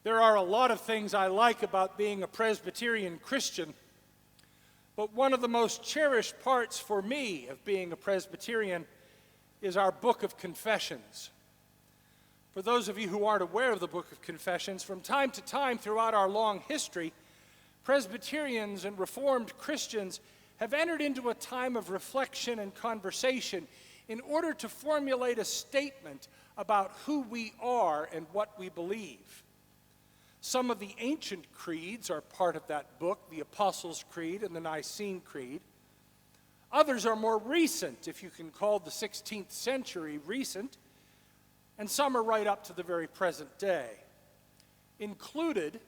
There are a lot of things I like about being a Presbyterian Christian, but one of the most cherished parts for me of being a Presbyterian is our Book of Confessions. For those of you who aren't aware of the Book of Confessions, from time to time throughout our long history, Presbyterians and Reformed Christians have entered into a time of reflection and conversation in order to formulate a statement about who we are and what we believe. Some of the ancient creeds are part of that book, the Apostles' Creed and the Nicene Creed. Others are more recent, if you can call the 16th century recent, and some are right up to the very present day. Included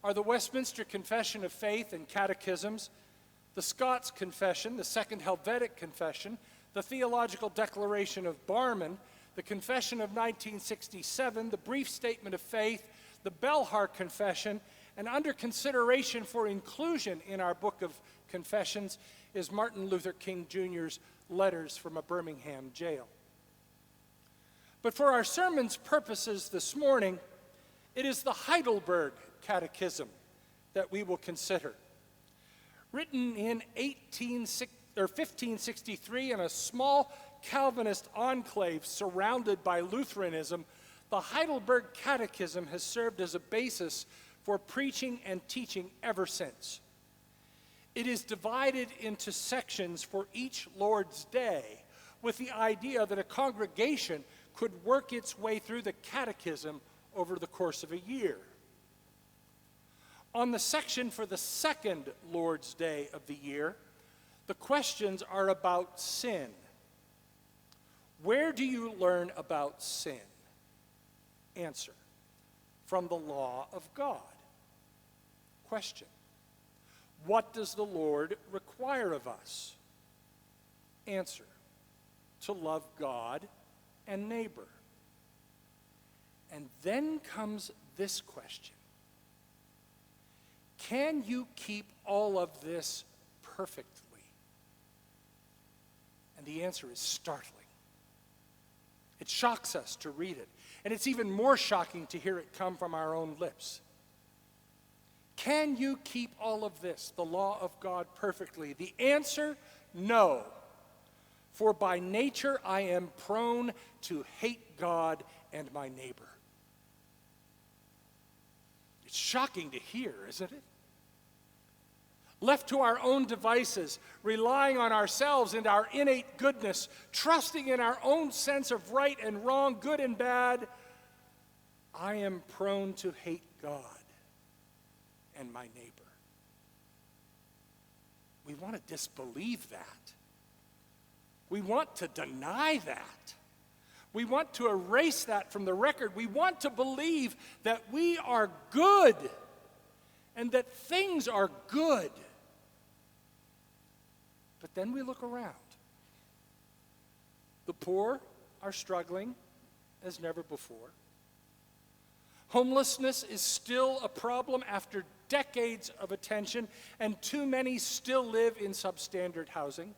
are the Westminster Confession of Faith and Catechisms, the Scots Confession, the Second Helvetic Confession, the Theological Declaration of Barmen, the Confession of 1967, the Brief Statement of Faith, the Belhar Confession, and under consideration for inclusion in our Book of Confessions is Martin Luther King Jr.'s Letters from a Birmingham Jail. But for our sermon's purposes this morning, it is the Heidelberg Catechism that we will consider. Written in 1563 in a small Calvinist enclave surrounded by Lutheranism, the Heidelberg Catechism has served as a basis for preaching and teaching ever since. It is divided into sections for each Lord's Day, with the idea that a congregation could work its way through the catechism over the course of a year. On the section for the second Lord's Day of the year, the questions are about sin. Where do you learn about sin? Answer: from the law of God. Question: what does the Lord require of us? Answer: to love God and neighbor. And then comes this question: can you keep all of this perfectly? And the answer is startling. It shocks us to read it, and it's even more shocking to hear it come from our own lips. Can you keep all of this, the law of God, perfectly? The answer: no. For by nature I am prone to hate God and my neighbor. It's shocking to hear, isn't it? Left to our own devices, relying on ourselves and our innate goodness, trusting in our own sense of right and wrong, good and bad, I am prone to hate God and my neighbor. We want to disbelieve that. We want to deny that. We want to erase that from the record. We want to believe that we are good and that things are good. But then we look around. The poor are struggling as never before. Homelessness is still a problem after decades of attention, and too many still live in substandard housing.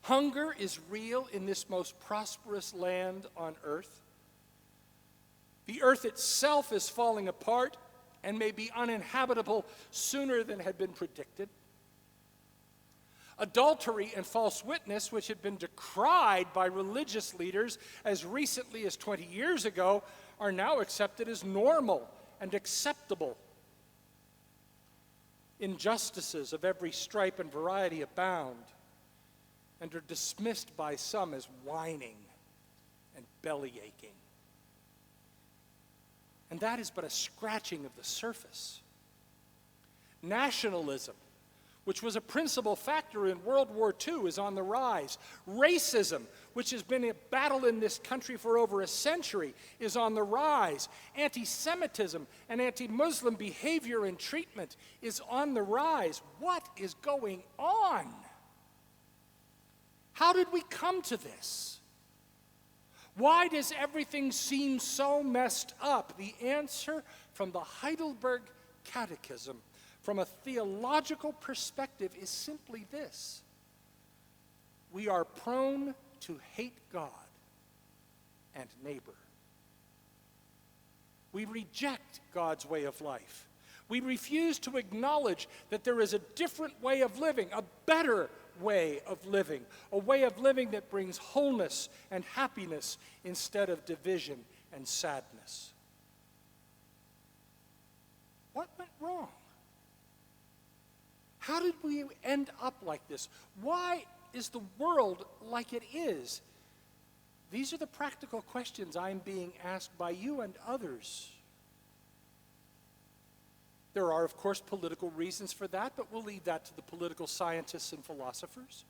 Hunger is real in this most prosperous land on earth. The earth itself is falling apart and may be uninhabitable sooner than had been predicted. Adultery and false witness, which had been decried by religious leaders as recently as 20 years ago, are now accepted as normal and acceptable. Injustices of every stripe and variety abound and are dismissed by some as whining and belly aching. And that is but a scratching of the surface. Nationalism, which was a principal factor in World War II, is on the rise. Racism, which has been a battle in this country for over a century, is on the rise. Anti-Semitism and anti-Muslim behavior and treatment is on the rise. What is going on? How did we come to this? Why does everything seem so messed up? The answer from the Heidelberg Catechism, from a theological perspective, is simply this: we are prone to hate God and neighbor. We reject God's way of life. We refuse to acknowledge that there is a different way of living, a better way of living, a way of living that brings wholeness and happiness instead of division and sadness. What went wrong? How did we end up like this? Why is the world like it is? These are the practical questions I'm being asked by you and others. There are, of course, political reasons for that, but we'll leave that to the political scientists and philosophers.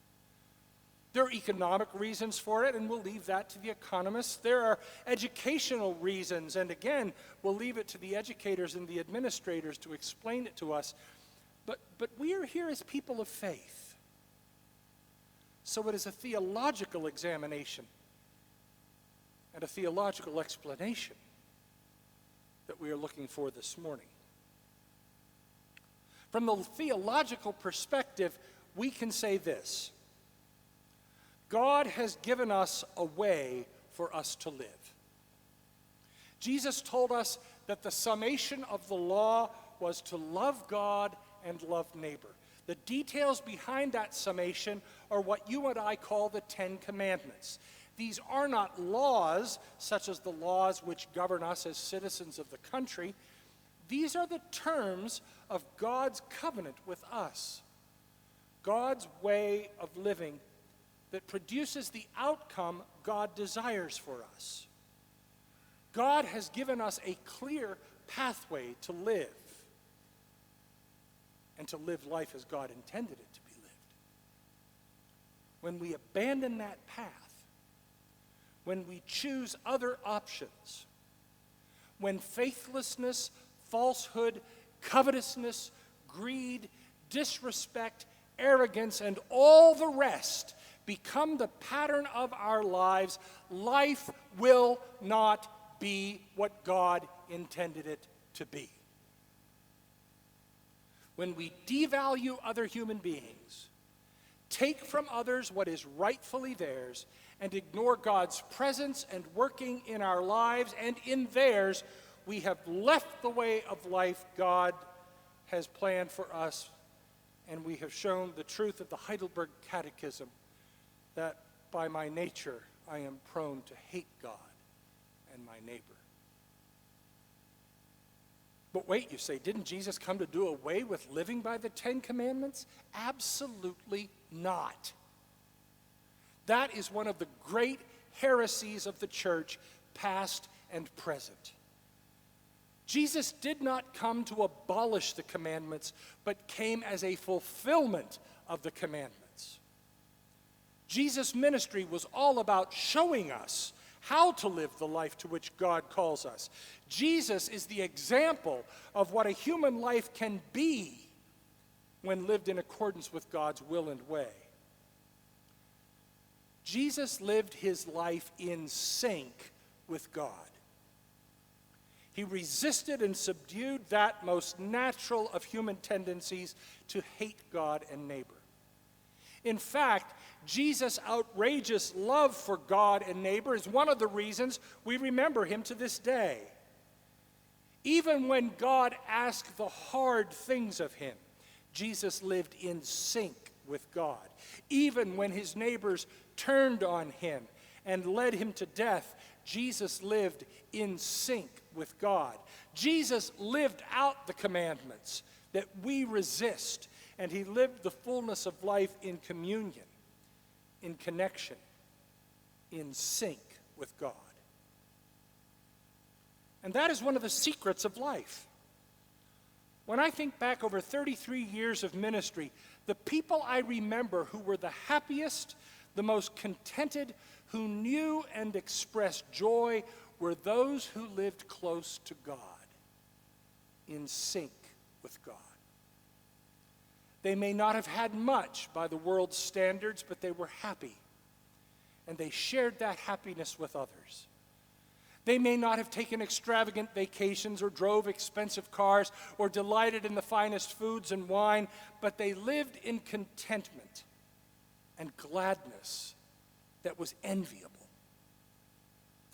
There are economic reasons for it, and we'll leave that to the economists. There are educational reasons, and again, we'll leave it to the educators and the administrators to explain it to us. But we are here as people of faith. So it is a theological examination and a theological explanation that we are looking for this morning. From the theological perspective, we can say this: God has given us a way for us to live. Jesus told us that the summation of the law was to love God and love neighbor. The details behind that summation are what you and I call the Ten Commandments. These are not laws, such as the laws which govern us as citizens of the country. These are the terms of God's covenant with us, God's way of living that produces the outcome God desires for us. God has given us a clear pathway to live, and to live life as God intended it to be lived. When we abandon that path, when we choose other options, when faithlessness, falsehood, covetousness, greed, disrespect, arrogance, and all the rest become the pattern of our lives, life will not be what God intended it to be. When we devalue other human beings, take from others what is rightfully theirs, and ignore God's presence and working in our lives and in theirs, we have left the way of life God has planned for us, and we have shown the truth of the Heidelberg Catechism that by my nature I am prone to hate God and my neighbor. But wait, you say, didn't Jesus come to do away with living by the Ten Commandments? Absolutely not. That is one of the great heresies of the church, past and present. Jesus did not come to abolish the commandments, but came as a fulfillment of the commandments. Jesus' ministry was all about showing us how to live the life to which God calls us. Jesus is the example of what a human life can be when lived in accordance with God's will and way. Jesus lived his life in sync with God. He resisted and subdued that most natural of human tendencies to hate God and neighbor. In fact, Jesus' outrageous love for God and neighbor is one of the reasons we remember him to this day. Even when God asked the hard things of him, Jesus lived in sync with God. Even when his neighbors turned on him and led him to death, Jesus lived in sync with God. Jesus lived out the commandments that we resist, and he lived the fullness of life in communion, in connection, in sync with God. And that is one of the secrets of life. When I think back over 33 years of ministry, the people I remember who were the happiest, the most contented, who knew and expressed joy were those who lived close to God, in sync with God. They may not have had much by the world's standards, but they were happy, and they shared that happiness with others. They may not have taken extravagant vacations or drove expensive cars or delighted in the finest foods and wine, but they lived in contentment and gladness that was enviable.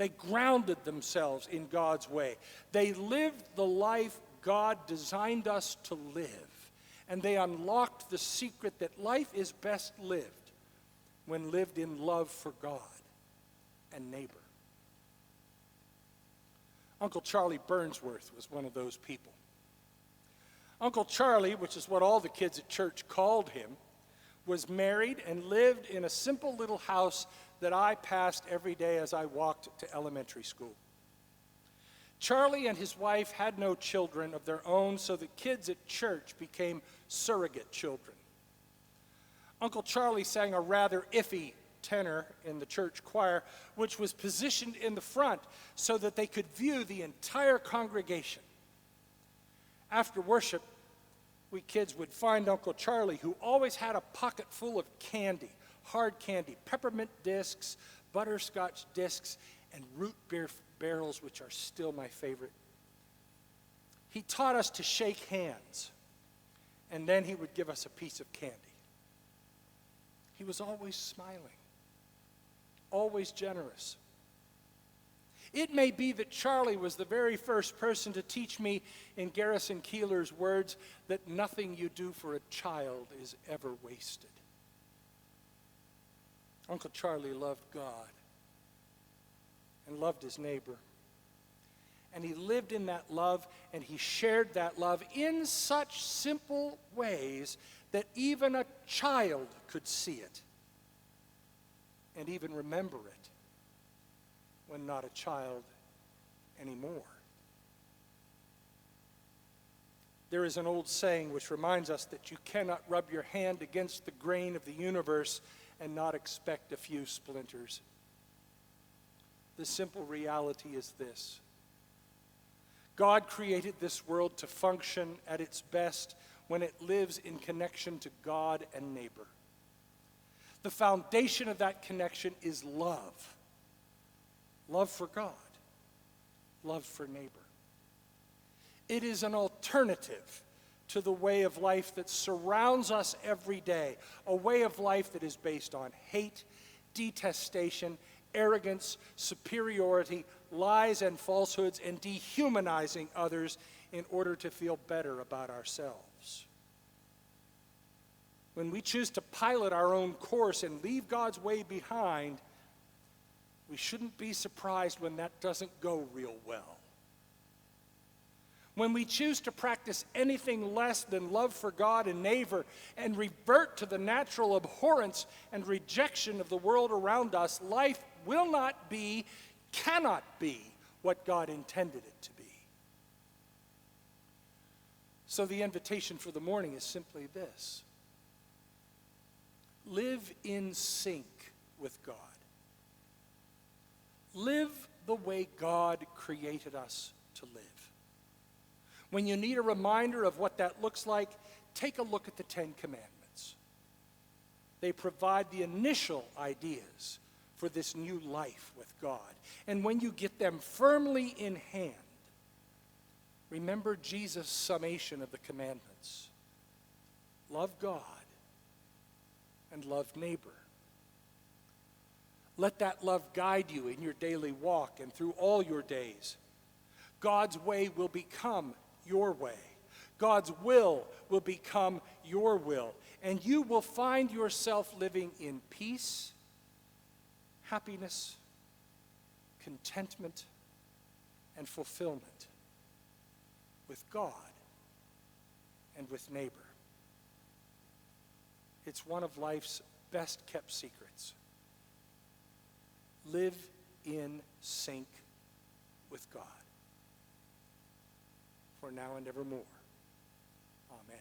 They grounded themselves in God's way. They lived the life God designed us to live. And they unlocked the secret that life is best lived when lived in love for God and neighbor. Uncle Charlie Burnsworth was one of those people. Uncle Charlie, which is what all the kids at church called him, was married and lived in a simple little house that I passed every day as I walked to elementary school. Charlie and his wife had no children of their own, so the kids at church became surrogate children. Uncle Charlie sang a rather iffy tenor in the church choir, which was positioned in the front so that they could view the entire congregation. After worship, we kids would find Uncle Charlie, who always had a pocket full of candy, hard candy, peppermint discs, butterscotch discs, and root beer barrels, which are still my favorite. He taught us to shake hands, and then he would give us a piece of candy. He was always smiling, always generous. It may be that Charlie was the very first person to teach me, in Garrison Keillor's words, that nothing you do for a child is ever wasted. Uncle Charlie loved God and loved his neighbor. And he lived in that love, and he shared that love in such simple ways that even a child could see it and even remember it when not a child anymore. There is an old saying which reminds us that you cannot rub your hand against the grain of the universe and not expect a few splinters. The simple reality is this: God created this world to function at its best when it lives in connection to God and neighbor. The foundation of that connection is love. Love for God, love for neighbor. It is an alternative to the way of life that surrounds us every day, a way of life that is based on hate, detestation, arrogance, superiority, lies and falsehoods, and dehumanizing others in order to feel better about ourselves. When we choose to pilot our own course and leave God's way behind, we shouldn't be surprised when that doesn't go real well. When we choose to practice anything less than love for God and neighbor and revert to the natural abhorrence and rejection of the world around us, life will not be, cannot be what God intended it to be. So the invitation for the morning is simply this: live in sync with God. Live the way God created us to live. When you need a reminder of what that looks like, take a look at the Ten Commandments. They provide the initial ideas for this new life with God. And when you get them firmly in hand, remember Jesus' summation of the commandments. Love God and love neighbor. Let that love guide you in your daily walk and through all your days. God's way will become your way. God's will become your will. And you will find yourself living in peace, happiness, contentment, and fulfillment with God and with neighbor. It's one of life's best kept secrets. Live in sync with God, for now and evermore. Amen.